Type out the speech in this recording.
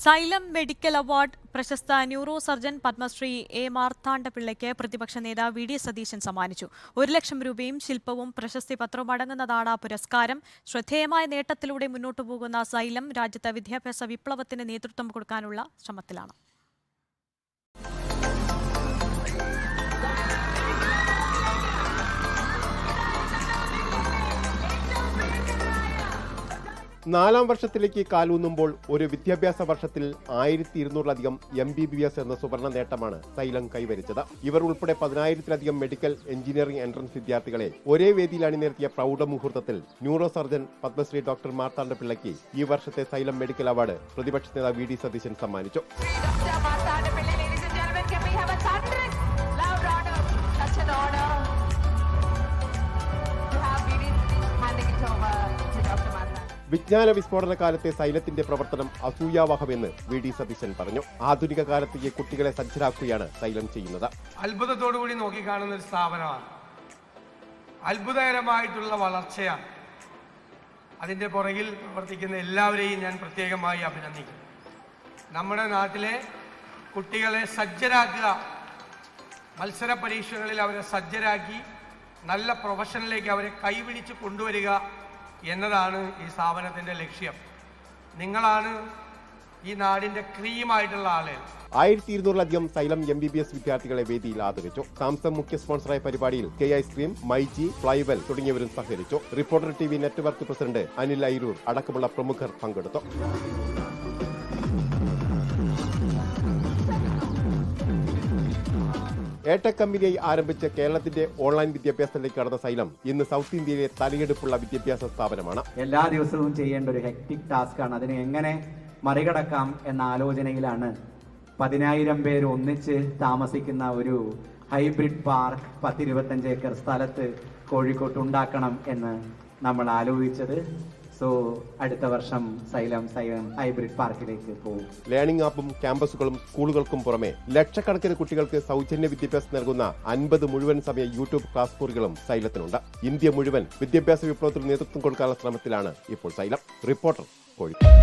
Xylem medical award പ്രശസ്ത neuro surgeon Padmashri A മാർത്താണ്ഡപിള്ളയ്ക്ക് പ്രതിപക്ഷ നേതാവ് വി ഡി സതീശൻ സമ്മാനിച്ചു. 1 ലക്ഷം രൂപയും ശില്പവും പ്രശസ്തി പത്രവും അടങ്ങുന്നതാണ് പുരസ്കാരം. ശ്രദ്ധേയമായ നേട്ടത്തിലൂടെ മുന്നോട്ടു പോകുന്ന സൈലം രാജ്യത്ത് വിദ്യാഭ്യാസ വിപ്ലവത്തിന് നേതൃത്വം കൊടുക്കാനുള്ള ശ്രമത്തിലാണ്. നാലാം വർഷത്തിലേക്ക് കാലൂന്നുമ്പോൾ ഒരു വിദ്യാഭ്യാസ വർഷത്തിൽ 1200-ലധികം MBBS എന്ന സുവർണ നേട്ടമാണ് സൈലം കൈവരിച്ചത്. ഇവർ ഉൾപ്പെടെ 10,000-ലധികം മെഡിക്കൽ എഞ്ചിനീയറിംഗ് എൻട്രൻസ് വിദ്യാർത്ഥികളെ ഒരേ വേദിയിൽ അണിനിരത്തിയ പ്രൗഢമുഹൂർത്തത്തിൽ ന്യൂറോ സർജൻ പത്മശ്രീ ഡോക്ടർ മാർത്താണ്ഡപിള്ളയ്ക്ക് ഈ വർഷത്തെ സൈലം മെഡിക്കൽ അവാർഡ് പ്രതിപക്ഷ നേതാവ് വി ഡി സതീശൻ സമ്മാനിച്ചു. വിജ്ഞാന വിസ്ഫോടന കാലത്തെ സൈലത്തിന്റെ പ്രവർത്തനം അസൂയാവഹമെന്ന് വി ഡി സതീശൻ പറഞ്ഞു. ആധുനിക കാലത്തേക്ക് കുട്ടികളെ സജ്ജരാക്കുകയാണ് സൈലം ചെയ്യുന്നത്. അത്ഭുതത്തോടുകൂടി നോക്കിക്കാണുന്ന ഒരു സ്ഥാപനമാണ്. അത്ഭുതകരമായിട്ടുള്ള വളർച്ചയാണ്. അതിന്റെ പുറകിൽ പ്രവർത്തിക്കുന്ന എല്ലാവരെയും ഞാൻ പ്രത്യേകമായി അഭിനന്ദിക്കും. നമ്മുടെ നാട്ടിലെ കുട്ടികളെ സജ്ജരാക്കുക, മത്സര പരീക്ഷകളിൽ അവരെ സജ്ജരാക്കി നല്ല പ്രൊഫഷനിലേക്ക് അവരെ കൈപിടിച്ച് കൊണ്ടുവരിക എന്നതാണ് ഈ സ്ഥാപനത്തിന്റെ ലക്ഷ്യം. നിങ്ങളാണ് ഈ നാടിന്റെ ക്രീമായിട്ടുള്ള ആളുകൾ. 1200-ലധികം സൈലം MBBS വിദ്യാർത്ഥികളെ വേദിയിൽ ആദരിച്ചു. സാംസങ് മുഖ്യ സ്പോൺസറായ പരിപാടിയിൽ കെ ഐസ്ക്രീം, മൈജി, ഫ്ലൈവെൽ തുടങ്ങിയവരും സഹകരിച്ചു. Reporter TV network president Anil Ayroor അടക്കമുള്ള പ്രമുഖർ പങ്കെടുത്തു. എടെക് കമ്പനിയായി ആരംഭിച്ച് കേരളത്തിന്റെ ഓൺലൈൻ വിദ്യാഭ്യാസത്തിലേക്ക് കടന്ന സൈലം ഇന്ന് സൗത്ത് ഇന്ത്യയിലെ തലയെടുപ്പുള്ള വിദ്യാഭ്യാസ സ്ഥാപനമാണ്. എല്ലാ ദിവസവും ചെയ്യേണ്ട ഒരു ഹെക്ടിക് ടാസ്ക് ആണ്. അതിനെ എങ്ങനെ മറികടക്കാം എന്ന ആലോചനയിലാണ് 10,000 പേര് ഒന്നിച്ച് താമസിക്കുന്ന ഒരു ഹൈബ്രിഡ് പാർക്ക് 10-25 ഏക്കർ സ്ഥലത്ത് കോഴിക്കോട്ട് ഉണ്ടാക്കണം എന്ന് നമ്മൾ ആലോചിച്ചത്. അടുത്ത വർഷം സൈലം ഹൈബ്രിഡ് പാർക്കിലേക്ക് പോകും. ലേണിംഗ് ആപ്പും ക്യാമ്പസുകളും സ്കൂളുകൾക്കും പുറമെ ലക്ഷക്കണക്കിന് കുട്ടികൾക്ക് സൗജന്യ വിദ്യാഭ്യാസം നൽകുന്ന 50 മുഴുവൻ സമയ യൂട്യൂബ് ക്ലാസ് മുറികളും സൈലത്തിനുണ്ട്. ഇന്ത്യ മുഴുവൻ വിദ്യാഭ്യാസ വിപ്ലവത്തിന് നേതൃത്വം കൊടുക്കാനുള്ള ശ്രമത്തിലാണ് ഇപ്പോൾ സൈലം. റിപ്പോർട്ടർ കോഴിക്കോട്.